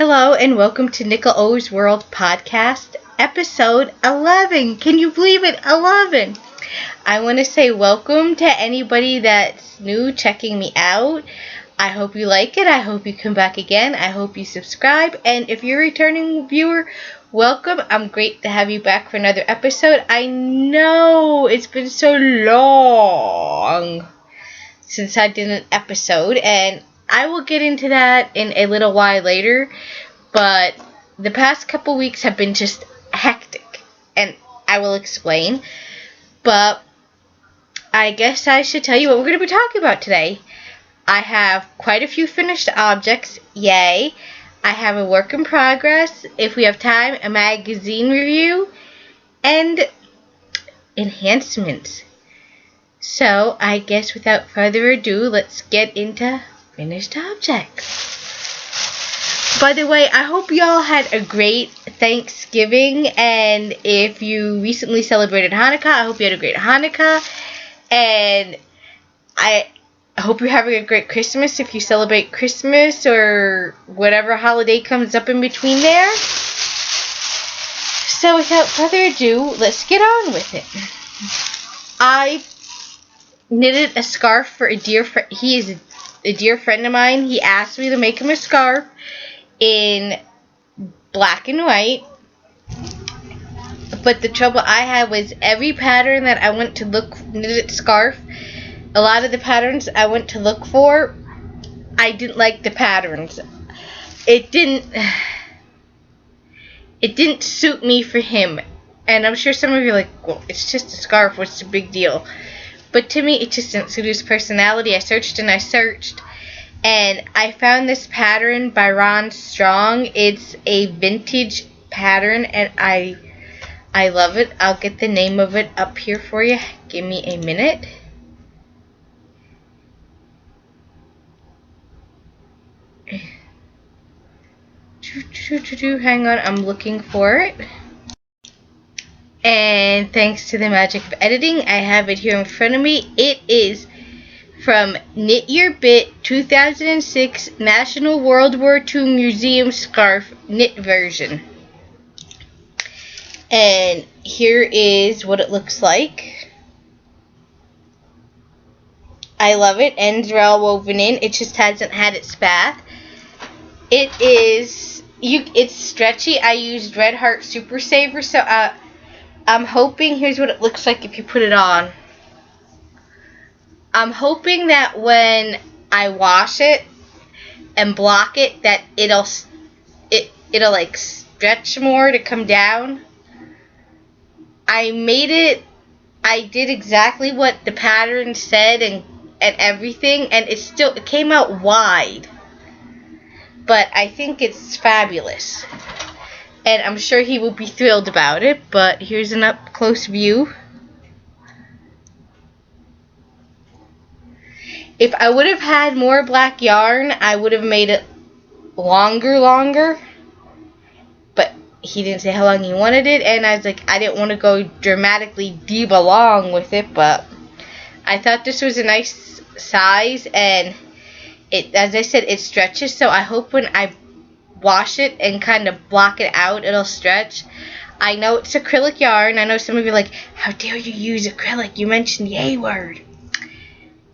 Hello and welcome to Nickel O's World Podcast, episode 11. Can you believe it? 11. I want to say welcome to anybody that's new checking me out. I hope you like it. I hope you come back again. I hope you subscribe. And if you're a returning viewer, welcome. I'm great to have you back for another episode. I know it's been so long since I did an episode, and I will get into that in a little while later, but the past couple weeks have been just hectic, and I will explain. But I guess I should tell you what we're going to be talking about today. I have quite a few finished objects, yay. I have a work in progress, if we have time, a magazine review, and enhancements. So, I guess without further ado, let's get into finished objects. By the way, I hope y'all had a great Thanksgiving, and if you recently celebrated Hanukkah, I hope you had a great Hanukkah, and I hope you're having a great Christmas if you celebrate Christmas or whatever holiday comes up in between there. So, without further ado, let's get on with it. I knitted a scarf for a dear friend. He is a dear friend of mine. He asked me to make him a scarf in black and white. But the trouble I had was every pattern that I went to knitted scarf, a lot of the patterns I went to look for, I didn't like the patterns. It didn't suit me for him. And I'm sure some of you are like, well, it's just a scarf. What's the big deal? But to me, it just didn't suit his personality. I searched, and I found this pattern by Ron Strong. It's a vintage pattern, and I love it. I'll get the name of it up here for you. Give me a minute. Hang on, I'm looking for it. And thanks to the magic of editing, I have it here in front of me. It is from Knit Your Bit 2006 National World War II Museum Scarf Knit Version. And here is what it looks like. I love it. Ends are all woven in. It just hasn't had its bath. It's stretchy. I used Red Heart Super Saver, so I'm hoping, here's what it looks like if you put it on. I'm hoping that when I wash it and block it, that it'll like stretch more to come down. I did exactly what the pattern said and everything, and it came out wide. But I think it's fabulous. And I'm sure he will be thrilled about it, but here's an up-close view. If I would have had more black yarn, I would have made it longer. But he didn't say how long he wanted it, and I was like, I didn't want to go dramatically deep along with it, but I thought this was a nice size, and as I said, it stretches, so I hope when I wash it and kind of block it out, it'll stretch. I know it's acrylic yarn. I know some of you are like, how dare you use acrylic? You mentioned the A word.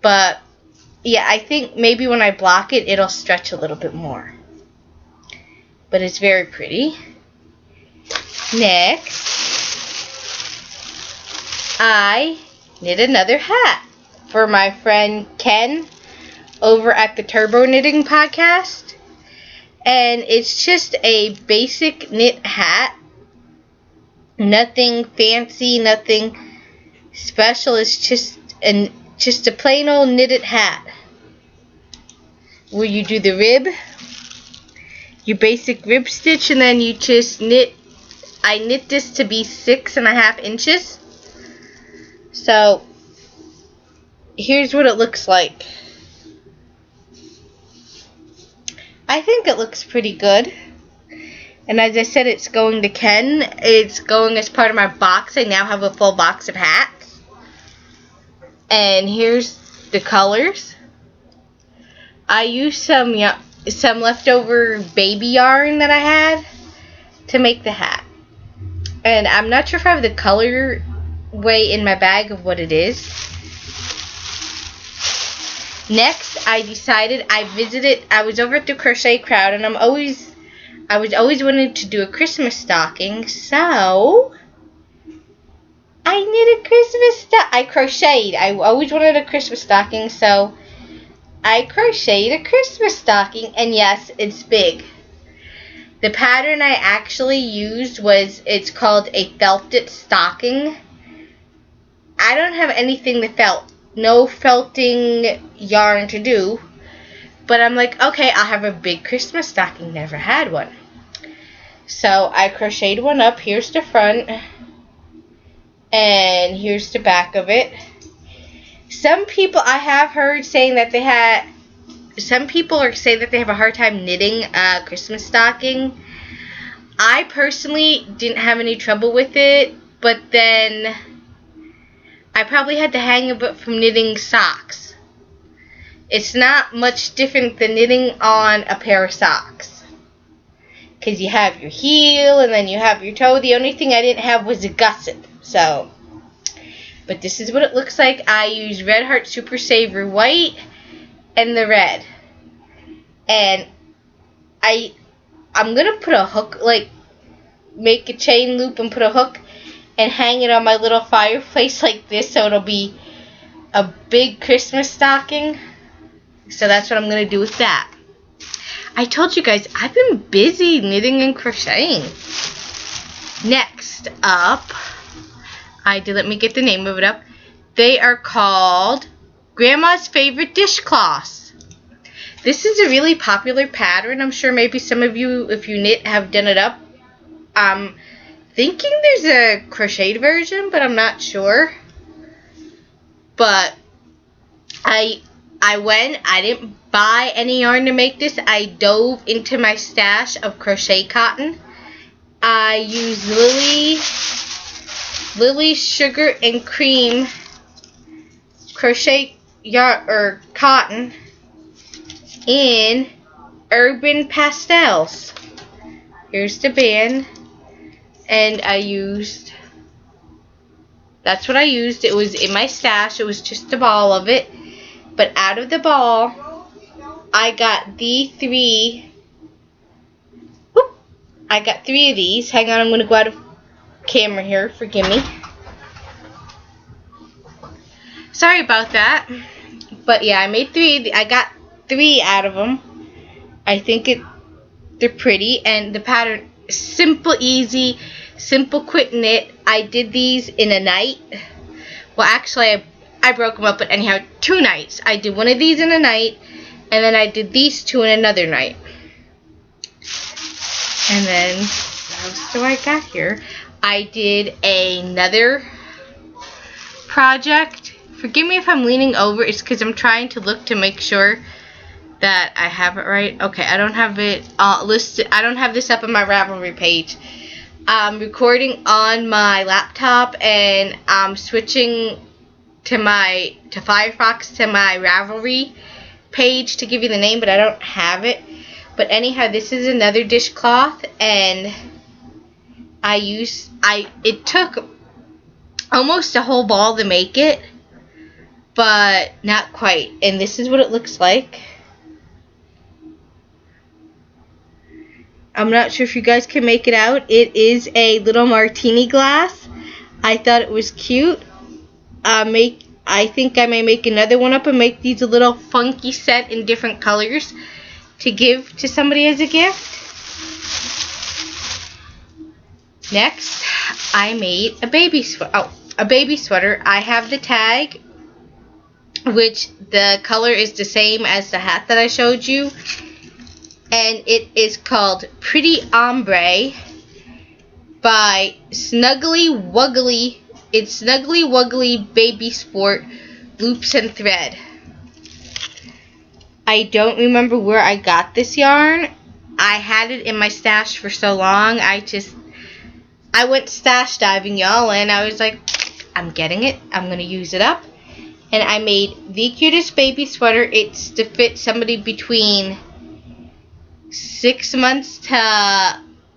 But yeah, I think maybe when I block it, it'll stretch a little bit more. But it's very pretty. Next, I knit another hat for my friend Ken over at the Turbo Knitting Podcast. And it's just a basic knit hat. Nothing fancy, nothing special. It's just a plain old knitted hat. Where you do the rib, your basic rib stitch, and then you just knit. I knit this to be 6.5 inches. So here's what it looks like. I think it looks pretty good. And as I said, it's going to Ken. It's going as part of my box. I now have a full box of hats. And here's the colors. I used some some leftover baby yarn that I had to make the hat. And I'm not sure if I have the color way in my bag of what it is. Next, I decided I was over at the Crochet Crowd, and I was always wanting to do a Christmas stocking, so I knit a Christmas I crocheted. I always wanted a Christmas stocking, so I crocheted a Christmas stocking, and yes, it's big. The pattern I actually used it's called a felted stocking. I don't have anything to felt. No felting yarn to do. But I'm like, okay, I'll have a big Christmas stocking. Never had one. So I crocheted one up. Here's the front. And here's the back of it. Some people I have heard saying that some people are saying that they have a hard time knitting a Christmas stocking. I personally didn't have any trouble with it, but then I probably had to hang a bit from knitting socks. It's not much different than knitting on a pair of socks, because you have your heel and then you have your toe. The only thing I didn't have was a gusset. So, but this is what it looks like. I use Red Heart Super Saver white and the red, and I'm gonna put a hook, like make a chain loop and put a hook and hang it on my little fireplace like this, so it'll be a big Christmas stocking. So that's what I'm gonna do with that. I told you guys I've been busy knitting and crocheting. Next up, let me get the name of it up. They are called Grandma's Favorite Dishcloths. This is a really popular pattern. I'm sure maybe some of you, if you knit, have done it up. I'm thinking there's a crocheted version, but I'm not sure. But I didn't buy any yarn to make this. I dove into my stash of crochet cotton. I used Lily Sugar and Cream crochet yarn or cotton in Urban Pastels. Here's the band, and that's what I used. It was in my stash. It was just a ball of it, but out of the ball I got three of these. Hang on, I'm going to go out of camera here. Forgive me. Sorry about that. But yeah, I made I got 3 out of them. I think they're pretty, and the pattern, simple, easy, simple, quick knit. I did these in a night. Well, actually, I broke them up, but anyhow, 2 nights. I did one of these in a night, and then I did these 2 in another night. And then, what else do I got here? I did another project. Forgive me if I'm leaning over. It's because I'm trying to look to make sure that I have it right. Okay, I don't have it listed. I don't have this up on my Ravelry page. I'm recording on my laptop, and I'm switching to Firefox to my Ravelry page to give you the name, but I don't have it. But anyhow, this is another dishcloth, and it took almost a whole ball to make it, but not quite. And this is what it looks like. I'm not sure if you guys can make it out. It is a little martini glass. I thought it was cute. I think I may make another one up and make these a little funky set in different colors to give to somebody as a gift. Next, I made a baby sweater. I have the tag, which the color is the same as the hat that I showed you, and it is called Pretty Ombre by Snuggly Wuggly. It's Snuggly Wuggly Baby Sport Loops and Thread. I don't remember where I got this yarn. I had it in my stash for so long. I went stash diving, y'all, and I was like, I'm getting it. I'm going to use it up. And I made the cutest baby sweater. It's to fit somebody between 6 months to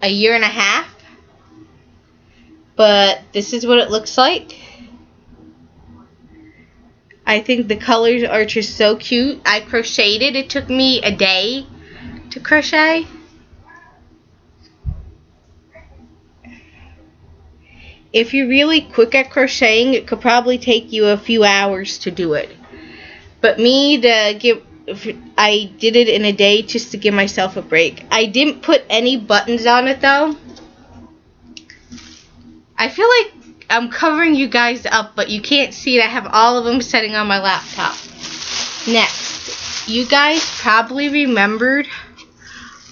a year and a half. But this is what it looks like. I think the colors are just so cute. I crocheted. It took me a day to crochet. If you're really quick at crocheting, it could probably take you a few hours to do it. But I did it in a day just to give myself a break. I didn't put any buttons on it though. I feel like I'm covering you guys up, but you can't see it. I have all of them sitting on my laptop. Next, you guys probably remembered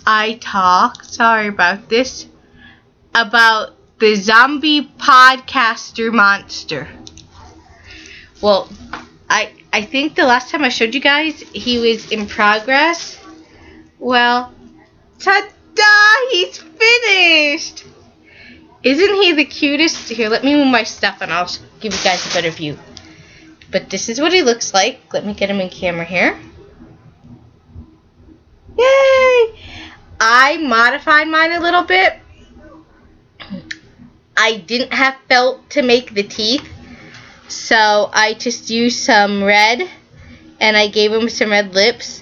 I talked, sorry about this, about the zombie podcaster monster. Well, I think the last time I showed you guys, he was in progress. Well, ta-da! He's finished! Isn't he the cutest? Here, let me move my stuff and I'll give you guys a better view. But this is what he looks like. Let me get him in camera here. Yay! I modified mine a little bit. I didn't have felt to make the teeth, so I just used some red and I gave him some red lips.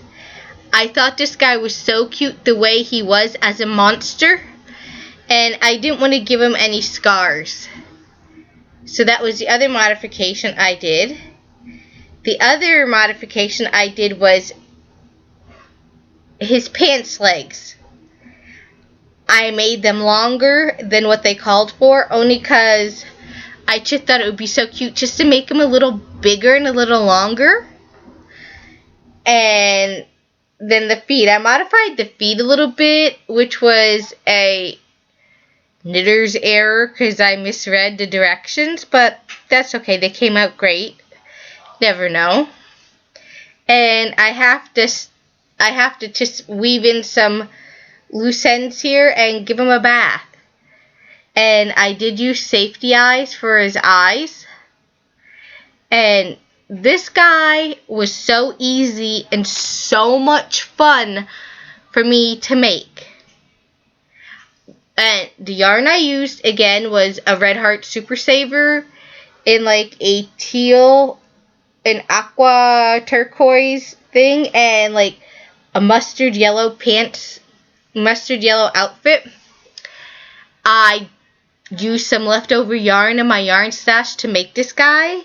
I thought this guy was so cute the way he was as a monster, and I didn't want to give him any scars. So that was the other modification I did. The other modification I did was his pants legs. I made them longer than what they called for, only because I just thought it would be so cute just to make them a little bigger and a little longer. And then the feet. I modified the feet a little bit, which was a knitter's error because I misread the directions, but that's okay. They came out great. Never know. And I have to just weave in some loose ends here and give him a bath. And I did use safety eyes for his eyes. And this guy was so easy and so much fun for me to make. And the yarn I used, again, was a Red Heart Super Saver in like a teal and aqua turquoise thing, and like a mustard yellow outfit. I used some leftover yarn in my yarn stash to make this guy,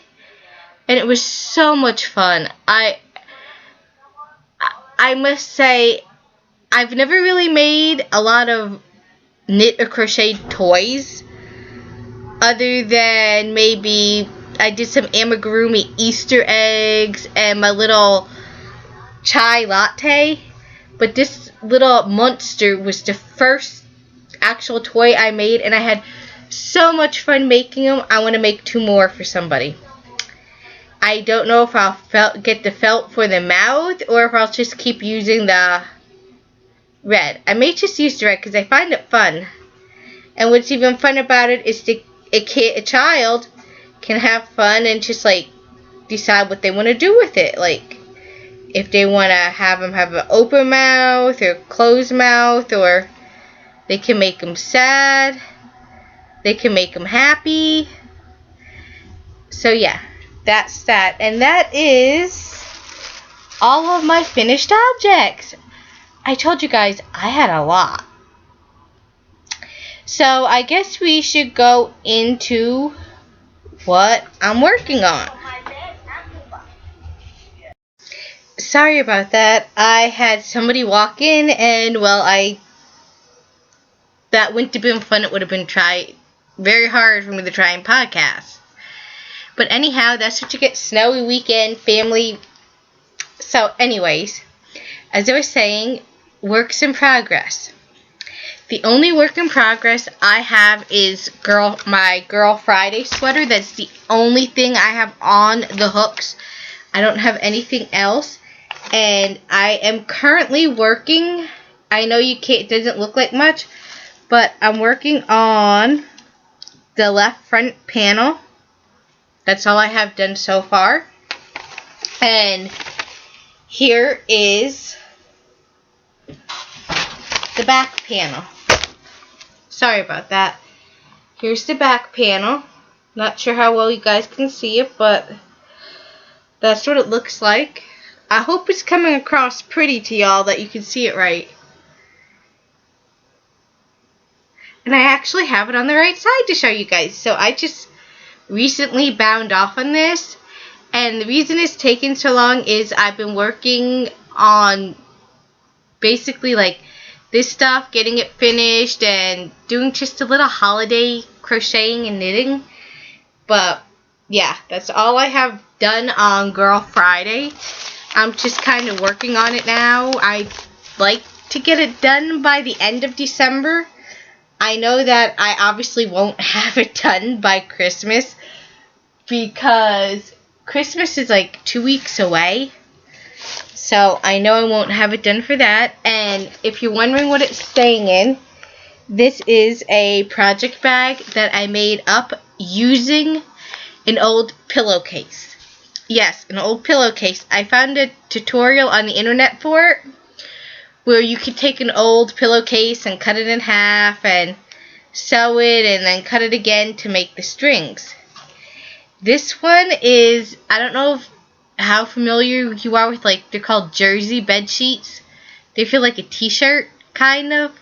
and it was so much fun. I must say, I've never really made a lot of knit or crochet toys, other than maybe I did some amigurumi Easter eggs and my little chai latte. But this little monster was the first actual toy I made, and I had so much fun making them. I want to make 2 more for somebody. I don't know if I'll get the felt for the mouth or if I'll just keep using the red. I may just use the red because I find it fun. And what's even fun about it is a child can have fun and just like decide what they want to do with it. Like if they want to have them have an open mouth or closed mouth, or they can make them sad. They can make them happy. So yeah, that's that. And that is all of my finished objects. I told you guys I had a lot. So I guess we should go into what I'm working on. Sorry about that. I had somebody walk in, and well, that wouldn't have been fun. It would have been very hard for me to try and podcast. But anyhow, that's what you get. Snowy weekend, family. So anyways, as I was saying, works in progress. The only work in progress I have is my Girl Friday sweater. That's the only thing I have on the hooks. I don't have anything else. And I am currently working. I know it doesn't look like much, but I'm working on the left front panel. That's all I have done so far. And here is the back panel. Sorry about that. Here's the back panel. Not sure how well you guys can see it, but that's what it looks like. I hope it's coming across pretty to y'all that you can see it right. And I actually have it on the right side to show you guys. So I just recently bound off on this. And the reason it's taken so long is I've been working on basically like this stuff, getting it finished, and doing just a little holiday crocheting and knitting. But yeah, that's all I have done on Girl Friday. I'm just kind of working on it now. I'd like to get it done by the end of December. I know that I obviously won't have it done by Christmas because Christmas is like 2 weeks away. So I know I won't have it done for that. And if you're wondering what it's staying in, this is a project bag that I made up using an old pillowcase. Yes, an old pillowcase. I found a tutorial on the internet for it, where you could take an old pillowcase and cut it in half and sew it and then cut it again to make the strings. This one is, I don't know how familiar you are with, like, they're called jersey bed sheets. They feel like a t-shirt, kind of,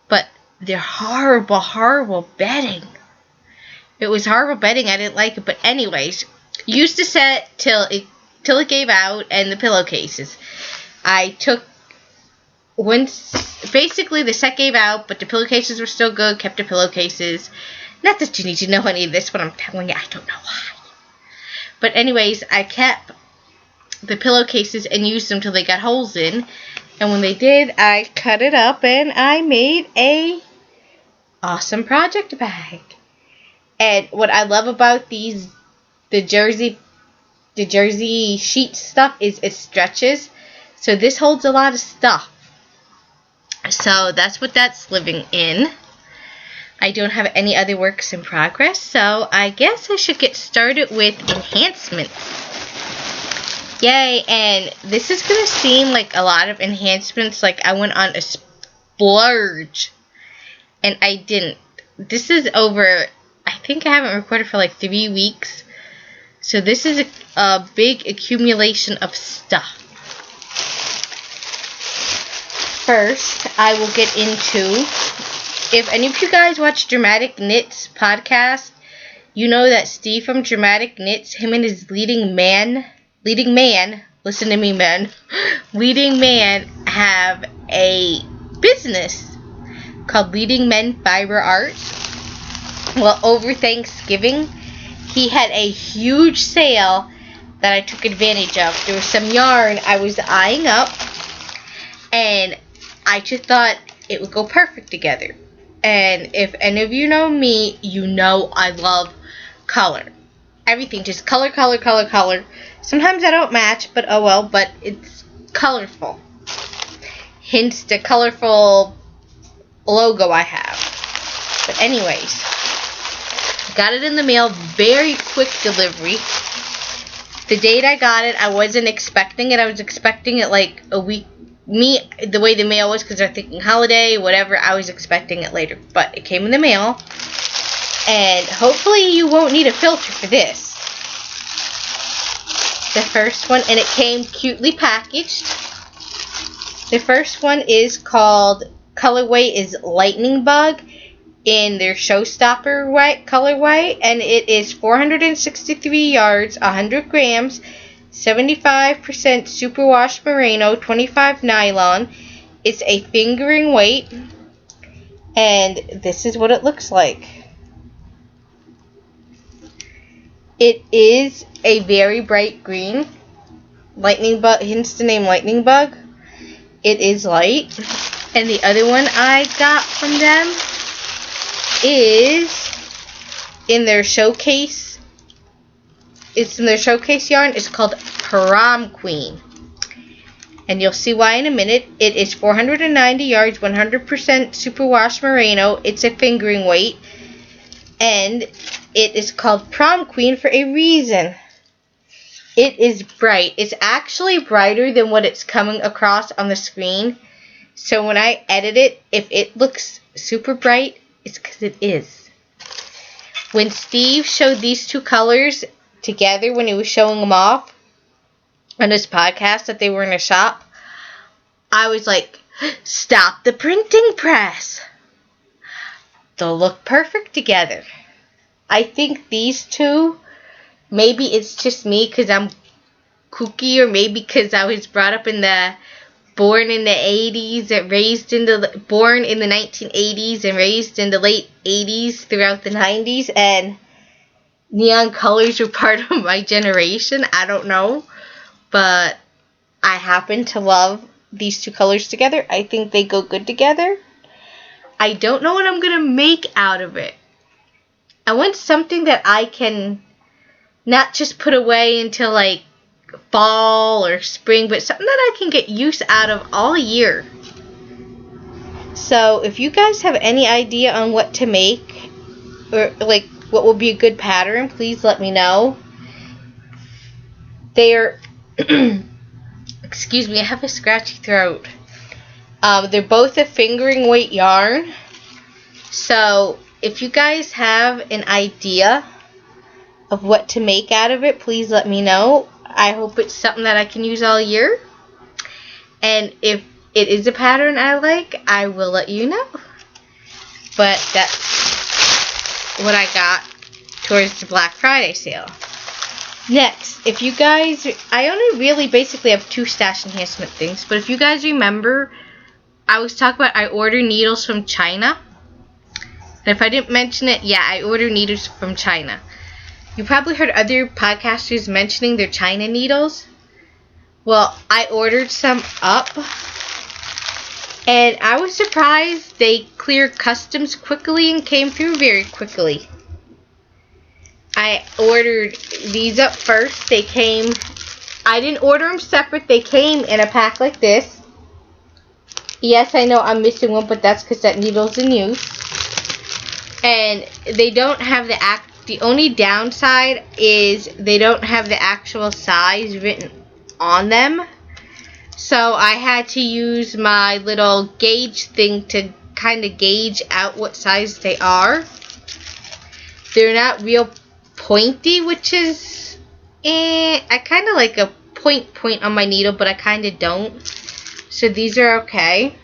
but they're horrible, horrible bedding. It was horrible bedding. I didn't like it, but anyways, used the set till it gave out, and the pillowcases. I took basically the set gave out, but the pillowcases were still good. Kept the pillowcases. Not that you need to know any of this, but I'm telling you, I don't know why. But anyways, I kept the pillowcases and used them till they got holes in. And when they did, I cut it up and I made a awesome project bag. And what I love about the jersey sheet stuff is it stretches. So this holds a lot of stuff. So that's what that's living in. I don't have any other works in progress, so I guess I should get started with enhancements. Yay, and this is going to seem like a lot of enhancements, like I went on a splurge, and I didn't. This is over, I think I haven't recorded for like 3 weeks, so this is a big accumulation of stuff. First, I will get into, if any of you guys watch Dramatic Knits podcast, you know that Steve from Dramatic Knits, him and his leading man, listen to me, men, leading man have a business called Leading Men Fiber Art. Well, over Thanksgiving, he had a huge sale that I took advantage of. There was some yarn I was eyeing up, and I just thought it would go perfect together. And if any of you know me, you know I love color. Everything, just color, color, color, color. Sometimes I don't match, but oh well, but it's colorful. Hence the colorful logo I have. But anyways, got it in the mail, very quick delivery. The date I got it, I wasn't expecting it. I was expecting it like a week. The way the mail was, because they're thinking holiday, whatever, I was expecting it later. But it came in the mail. And hopefully you won't need a filter for this. The first one, and it came cutely packaged. The first one is called, colorway is Lightning Bug in their Showstopper white colorway. And it is 463 yards, 100 grams. 75% superwash merino, 25 nylon. It's a fingering weight, and this is what it looks like. It is a very bright green. Lightning bug, hence the name Lightning Bug. It is light, and the other one I got from them is in their showcase. It's in their showcase yarn. It's called Prom Queen. And you'll see why in a minute. It is 490 yards, 100% superwash merino. It's a fingering weight. And it is called Prom Queen for a reason. It is bright. It's actually brighter than what it's coming across on the screen. So when I edit it, if it looks super bright, it's because it is. When Steve showed these two colors together when he was showing them off on his podcast that they were in a shop, I was like, stop the printing press. They'll look perfect together. I think these two, maybe it's just me because I'm kooky, or maybe because I was brought up in the born in the 80s and raised in the born in the 1980s and raised in the late 80s throughout the 90s, and neon colors were part of my generation. I don't know, but I happen to love these two colors together. I think they go good together. I don't know what I'm gonna make out of it. I want something that I can not just put away until like fall or spring, but something that I can get use out of all year. So if you guys have any idea on what to make, or like what will be a good pattern, please let me know. They're excuse me, I have a scratchy throat. They're both a fingering weight yarn. So if you guys have an idea of what to make out of it, please let me know. I hope it's something that I can use all year. And if it is a pattern I like, I will let you know. But that's what I got towards the Black Friday sale. Next, if you guys, I only really basically have two stash enhancement things, but if you guys remember, I was talking about I order needles from China. And if I didn't mention it, yeah, I order needles from China. You probably heard other podcasters mentioning their China needles. Well, I ordered some up, and I was surprised they cleared customs quickly and came through very quickly. I ordered these up first. They came, I didn't order them separate. They came in a pack like this. Yes, I know I'm missing one, but that's because that needle's in use. And they don't have the only downside is they don't have the actual size written on them. So I had to use my little gauge thing to kind of gauge out what size they are. They're not real pointy, which is, I kind of like a point on my needle, but I kind of don't. So these are okay.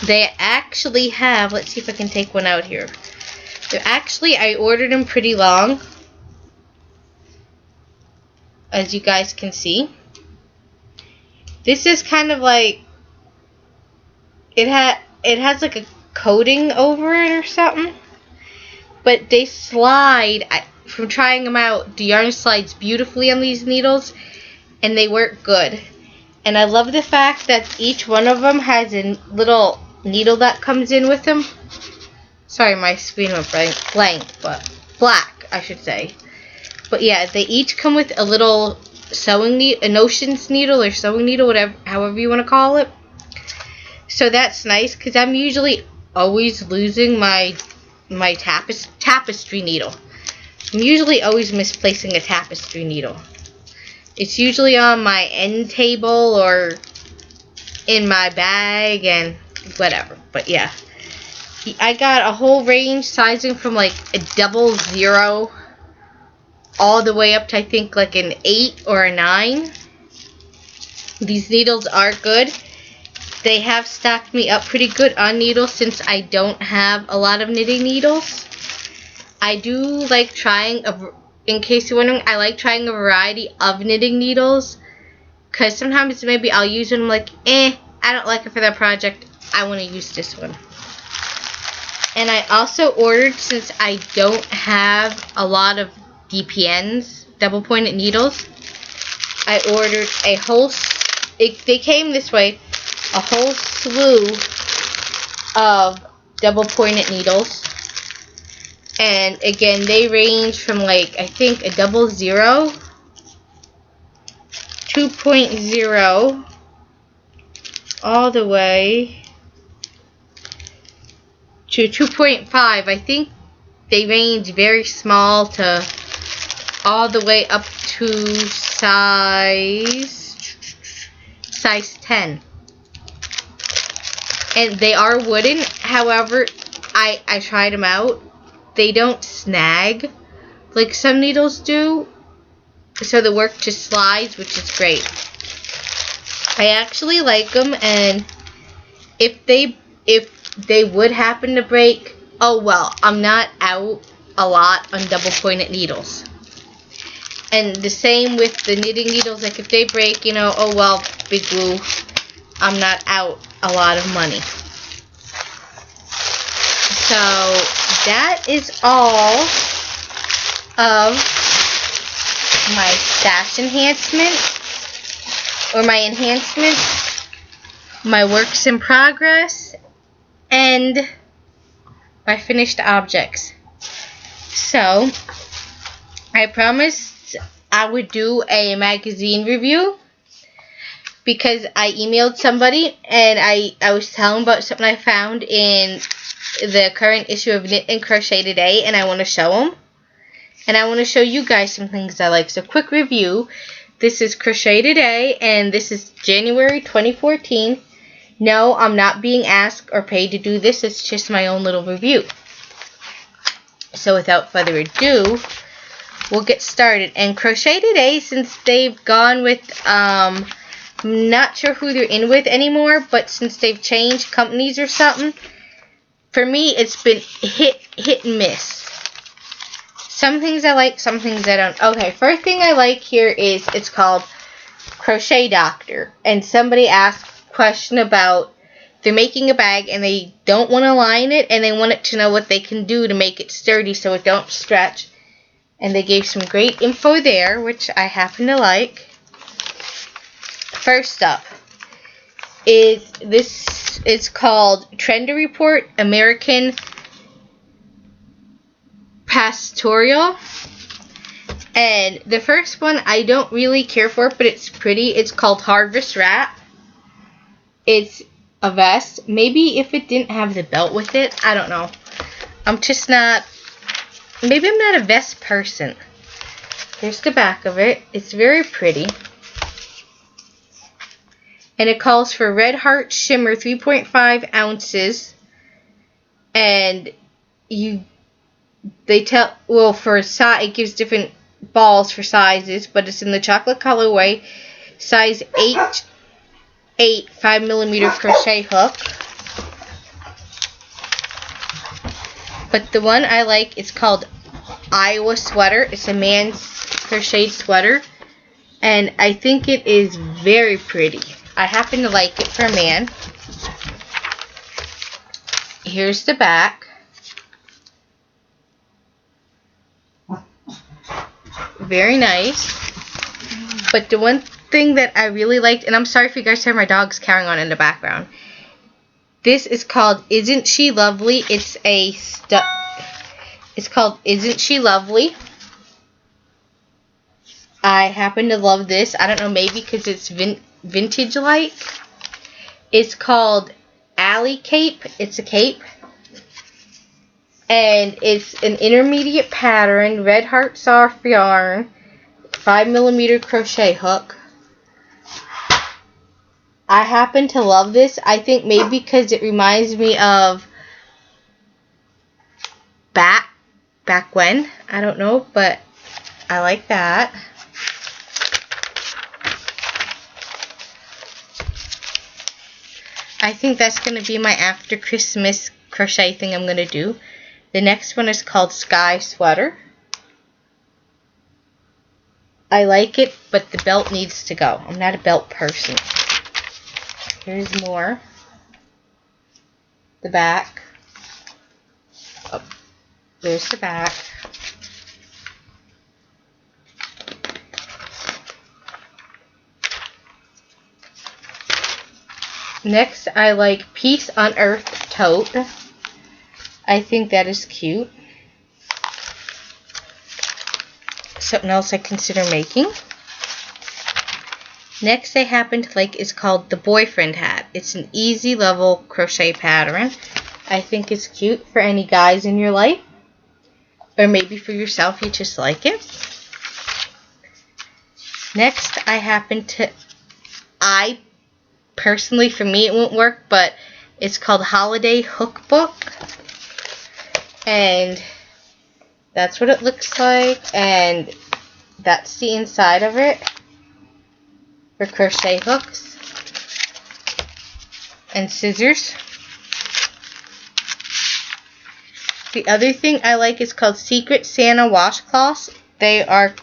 They actually have, let's see if I can take one out here. I ordered them pretty long, as you guys can see. This is kind of like, it has like a coating over it or something, but they slide. From trying them out, the yarn slides beautifully on these needles, and they work good. And I love the fact that each one of them has a little needle that comes in with them. Sorry, my screen went blank, but black, I should say. But yeah, they each come with a little sewing needle, a notions needle or sewing needle, whatever, however you want to call it. So that's nice, because I'm usually always losing my tapestry needle. I'm usually always misplacing a tapestry needle. It's usually on my end table or in my bag and whatever. But yeah, I got a whole range sizing from like a 00 all the way up to I think like an 8 or a 9. These needles are good. They have stacked me up pretty good on needles since I don't have a lot of knitting needles. I do like trying, in case you're wondering, I like trying a variety of knitting needles, because sometimes maybe I'll use them like, I don't like it for that project, I want to use this one. And I also ordered, since I don't have a lot of DPNs, double pointed needles, I ordered a whole, they came this way, a whole slew of double pointed needles. And again, they range from like, I think a 00, 2.0, all the way to 2.5. I think they range very small to all the way up to size 10. And they are wooden. However, I tried them out. They don't snag like some needles do. So the work just slides, which is great. I actually like them, and if they would happen to break, oh well, I'm not out a lot on double pointed needles. And the same with the knitting needles, like if they break, you know, oh well, big glue, I'm not out a lot of money. So that is all of my stash enhancement, or my enhancements, my works in progress, and my finished objects. So I promised I would do a magazine review because I emailed somebody and I was telling about something I found in the current issue of Knit and Crochet Today, and I want to show them. And I want to show you guys some things I like. So quick review. This is Crochet Today, and this is January 2014. No, I'm not being asked or paid to do this. It's just my own little review. So without further ado, we'll get started. And Crochet Today, since they've gone with, I'm not sure who they're in with anymore, but since they've changed companies or something, for me, it's been hit and miss. Some things I like, some things I don't. Okay, first thing I like here is it's called Crochet Doctor. And somebody asked a question about they're making a bag and they don't want to line it and they want it to know what they can do to make it sturdy so it don't stretch. And they gave some great info there, which I happen to like. First up is this is called Trend Report American Pastoral. And the first one I don't really care for, but it's pretty. It's called Harvest Wrap. It's a vest. Maybe if it didn't have the belt with it, I don't know. I'm just not, maybe I'm not a vest person. Here's the back of it. It's very pretty. And it calls for Red Heart Shimmer 3.5 ounces. And they tell, well, for a size, it gives different balls for sizes, but it's in the chocolate colorway, size 8, 5mm crochet hook. But the one I like is called Iowa Sweater. It's a man's crocheted sweater, and I think it is very pretty. I happen to like it for a man. Here's the back. Very nice. But the one thing that I really liked, and I'm sorry if you guys hear my dogs carrying on in the background. This is called Isn't She Lovely? It's called Isn't She Lovely? I happen to love this. I don't know, maybe because it's vintage-like. It's called Alley Cape. It's a cape. And it's an intermediate pattern, Red Heart soft yarn, 5mm crochet hook. I happen to love this. I think maybe because it reminds me of back when. I don't know, but I like that. I think that's going to be my after Christmas crochet thing I'm going to do. The next one is called Sky Sweater. I like it, but the belt needs to go. I'm not a belt person. Here's more. The back. Oh, there's the back. Next, I like Peace on Earth tote. I think that is cute. Something else I consider making. Next I happen to like is called the Boyfriend Hat. It's an easy level crochet pattern. I think it's cute for any guys in your life. Or maybe for yourself, you just like it. Next I personally, for me it won't work, but It's called Holiday Hookbook. And that's what it looks like. And that's the inside of it. For crochet hooks. And scissors. The other thing I like is called Secret Santa washcloths. They are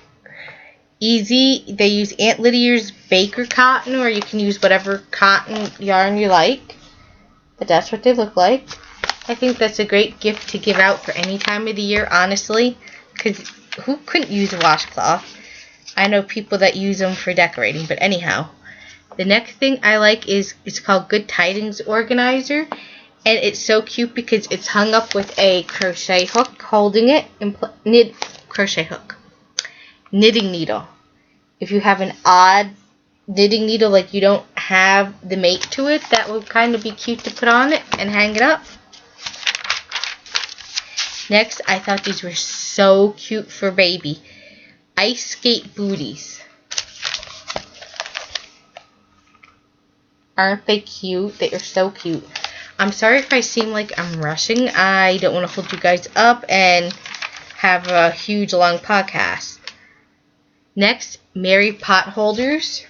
easy. They use Aunt Lydia's Baker cotton, or you can use whatever cotton yarn you like. But that's what they look like. I think that's a great gift to give out for any time of the year, honestly. Because who couldn't use a washcloth? I know people that use them for decorating, but anyhow. The next thing I like is, it's called Good Tidings Organizer. And it's so cute because it's hung up with a crochet hook holding it. Crochet hook. Knitting needle. If you have an odd knitting needle, like you don't have the mate to it, that would kind of be cute to put on it and hang it up. Next, I thought these were so cute for baby. Ice skate booties. Aren't they cute? They are so cute. I'm sorry if I seem like I'm rushing. I don't want to hold you guys up and have a huge long podcast. Next, Mary pot holders.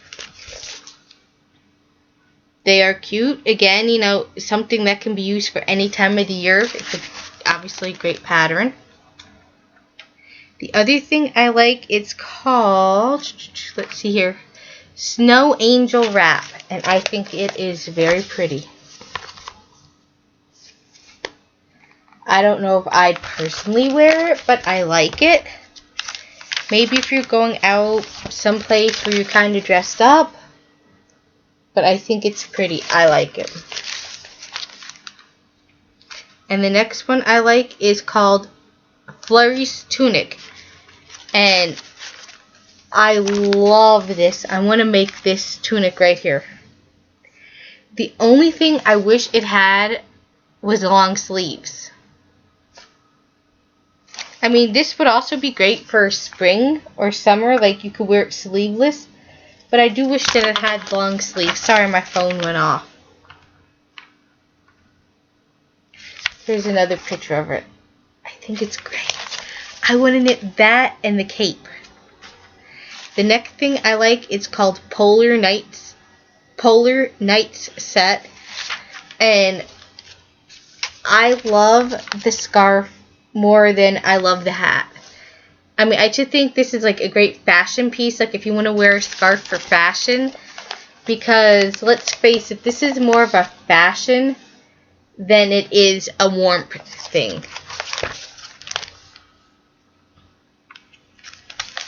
They are cute. Again, you know, something that can be used for any time of the year. It's obviously a great pattern. The other thing I like, it's called, let's see here, Snow Angel Wrap. And I think it is very pretty. I don't know if I'd personally wear it, but I like it. Maybe if you're going out someplace where you're kind of dressed up. But I think it's pretty. I like it. And the next one I like is called Flurry's Tunic. And I love this. I want to make this tunic right here. The only thing I wish it had was long sleeves. I mean, this would also be great for spring or summer. Like, you could wear it sleeveless. But I do wish that it had long sleeves. Sorry, my phone went off. Here's another picture of it. I think it's great. I want to knit that and the cape. The next thing I like is called Polar Nights Set. And I love the scarf more than I love the hat. I mean, I just think this is like a great fashion piece, like if you want to wear a scarf for fashion, because let's face it, this is more of a fashion than it is a warmth thing.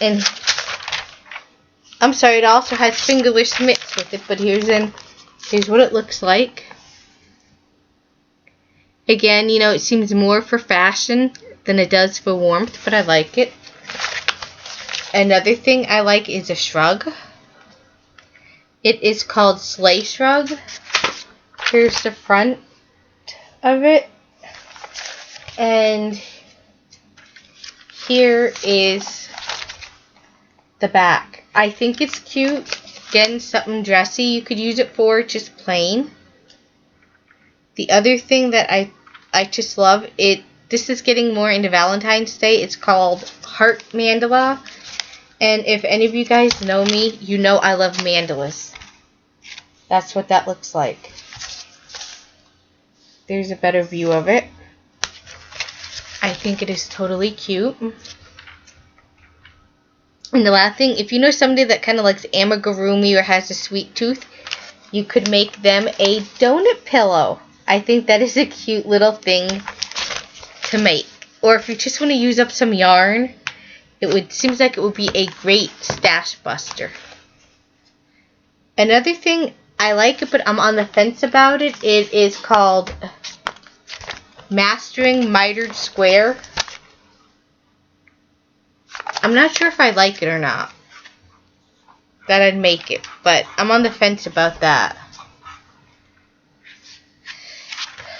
And I'm sorry, it also has fingerless mitts with it, but here's what it looks like. Again, you know, it seems more for fashion than it does for warmth, but I like it. Another thing I like is a shrug. It is called Sleigh Shrug. Here's the front of it. And here is the back. I think it's cute. Again, something dressy you could use it for, just plain. The other thing that I just love, this is getting more into Valentine's Day. It's called Heart Mandala. And if any of you guys know me, you know I love mandalas. That's what that looks like. There's a better view of it. I think it is totally cute. And the last thing, if you know somebody that kind of likes amigurumi or has a sweet tooth, you could make them a donut pillow. I think that is a cute little thing to make. Or if you just want to use up some yarn, seems like it would be a great stash buster. Another thing I like it, but I'm on the fence about it, it is called Mastering Mitered Square. I'm not sure if I like it or not, that I'd make it, but I'm on the fence about that.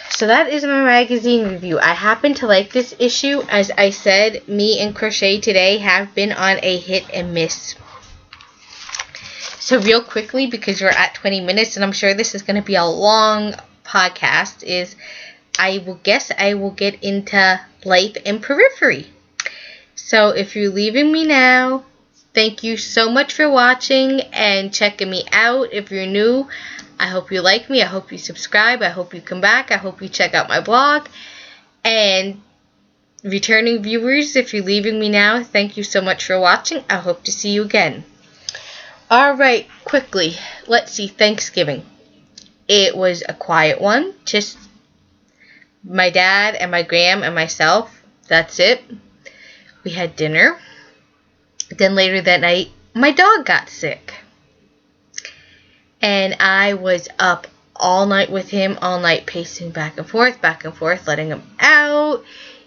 So that is my magazine review. I happen to like this issue. As I said, me and Crochet Today have been on a hit and miss. So real quickly, because we're at 20 minutes, and I'm sure this is going to be a long podcast is I will get into life and periphery. So if you're leaving me now, thank you so much for watching and checking me out. If you're new, I hope you like me. I hope you subscribe. I hope you come back. I hope you check out my blog. And returning viewers, if you're leaving me now, thank you so much for watching. I hope to see you again. Alright, quickly, let's see, Thanksgiving. It was a quiet one. Just my dad and my gram and myself. That's it. We had dinner. Then later that night, my dog got sick. And I was up all night with him, all night pacing back and forth, letting him out.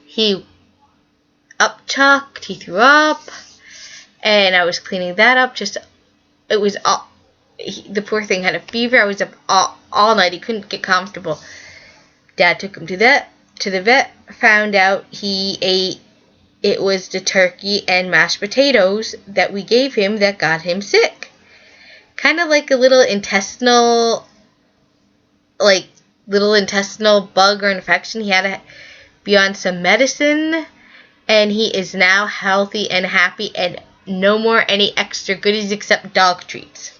He upchucked, he threw up, and I was cleaning that up. It was all, the poor thing had a fever. I was up all night. He couldn't get comfortable. Dad took him to the vet, found out it was the turkey and mashed potatoes that we gave him that got him sick. Kind of like a little intestinal bug or infection. He had to be on some medicine, and he is now healthy and happy and no more any extra goodies except dog treats.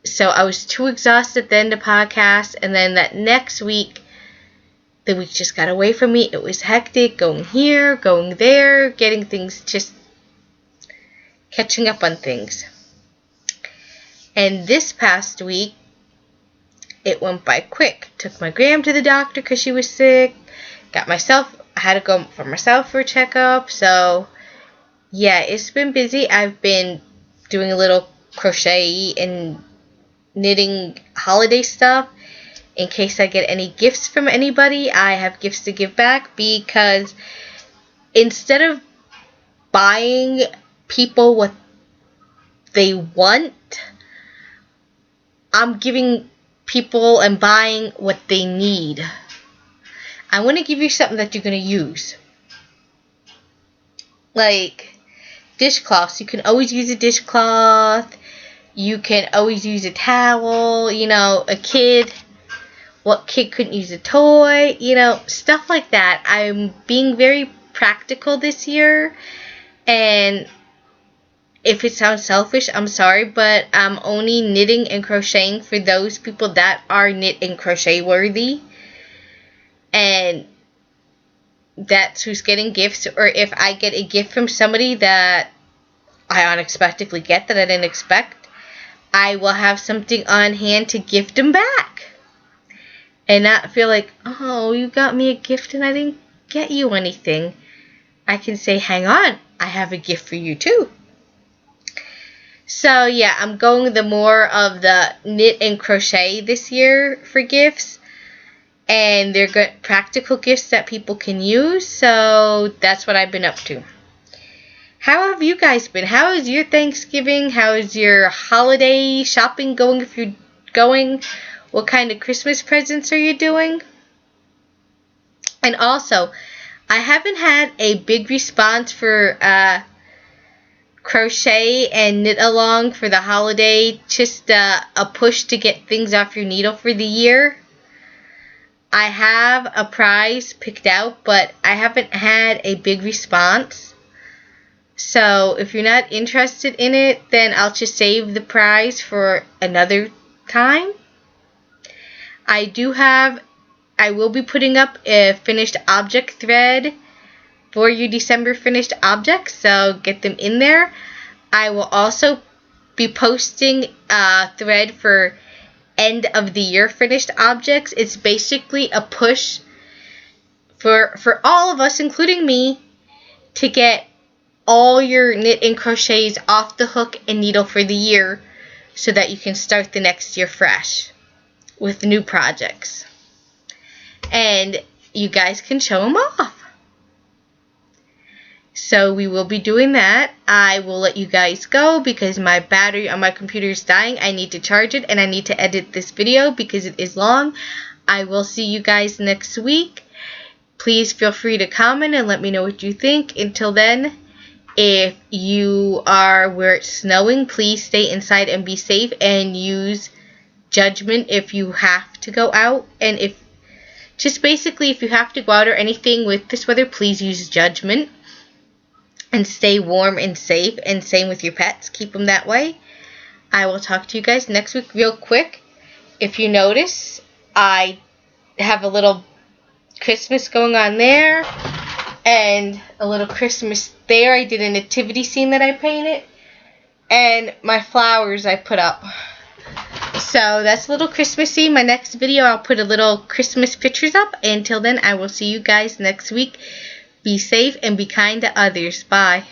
So I was too exhausted then to podcast, and then that next week, the week just got away from me. It was hectic, going here, going there, getting things, just catching up on things. And this past week, it went by quick. Took my gram to the doctor because she was sick. I had to go for myself for a checkup. So, yeah, it's been busy. I've been doing a little crochet and knitting holiday stuff. In case I get any gifts from anybody, I have gifts to give back, because instead of buying people what they want, I'm giving people and buying what they need. I want to give you something that you're going to use. Like dishcloths. You can always use a dishcloth. You can always use a towel. A kid. What kid couldn't use a toy? Stuff like that. I'm being very practical this year. And if it sounds selfish, I'm sorry, but I'm only knitting and crocheting for those people that are knit and crochet worthy. And that's who's getting gifts. Or if I get a gift from somebody that I unexpectedly get, that I didn't expect, I will have something on hand to gift them back. And not feel like, oh, you got me a gift and I didn't get you anything. I can say, hang on, I have a gift for you too. So yeah, I'm going the more of the knit and crochet this year for gifts. And they're good practical gifts that people can use. So that's what I've been up to. How have you guys been? How is your Thanksgiving? How is your holiday shopping going, if you're going? What kind of Christmas presents are you doing? And also, I haven't had a big response for crochet and knit along for the holiday. Just a push to get things off your needle for the year. I have a prize picked out, but I haven't had a big response. So if you're not interested in it, then I'll just save the prize for another time. I will be putting up a finished object thread for your December finished objects, so get them in there. I will also be posting a thread for end of the year finished objects. It's basically a push for all of us, including me, to get all your knit and crochets off the hook and needle for the year, so that you can start the next year fresh with new projects. And you guys can show them off. So we will be doing that. I will let you guys go because my battery on my computer is dying. I need to charge it and I need to edit this video because it is long. I will see you guys next week. Please feel free to comment and let me know what you think. Until then, if you are where it's snowing, please stay inside and be safe and use judgment if you have to go out, and if you have to go out or anything with this weather, please use judgment and stay warm and safe, and same with your pets, keep them that way. I will talk to you guys next week. Real quick, if you notice, I have a little Christmas going on there and a little Christmas there. I did a nativity scene that I painted, and my flowers I put up. So that's a little Christmassy. My next video, I'll put a little Christmas pictures up. Until then, I will see you guys next week. Be safe and be kind to others. Bye.